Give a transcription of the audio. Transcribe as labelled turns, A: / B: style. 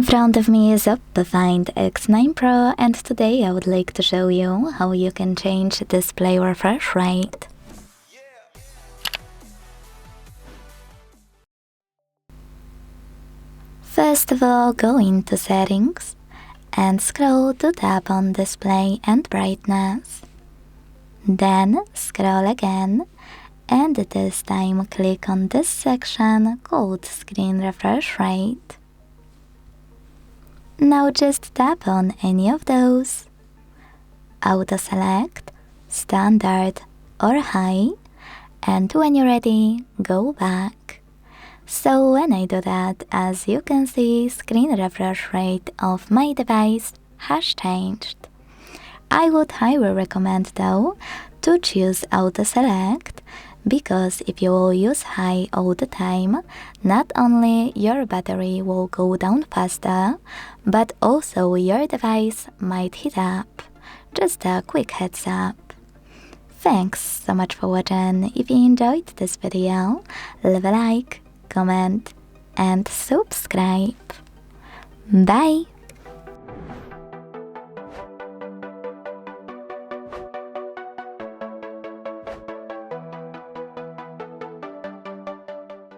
A: front of me is OPPO Find X9 Pro, and today I would like to show you how you can change display refresh rate. First of all, go into Settings and scroll to tap on Display and Brightness. Then scroll again and this time click on this section called Screen Refresh Rate. Now just tap on any of those. Auto select Standard or High, and when you're ready, go back. So when I do that, as you can see, screen refresh rate of my device has changed. I would highly recommend though to choose Auto Select, because if you will use high all the time, not only your battery will go down faster, but also your device might heat up. Just a quick heads up. Thanks so much for watching. If you enjoyed this video, leave a like, comment and subscribe. Bye!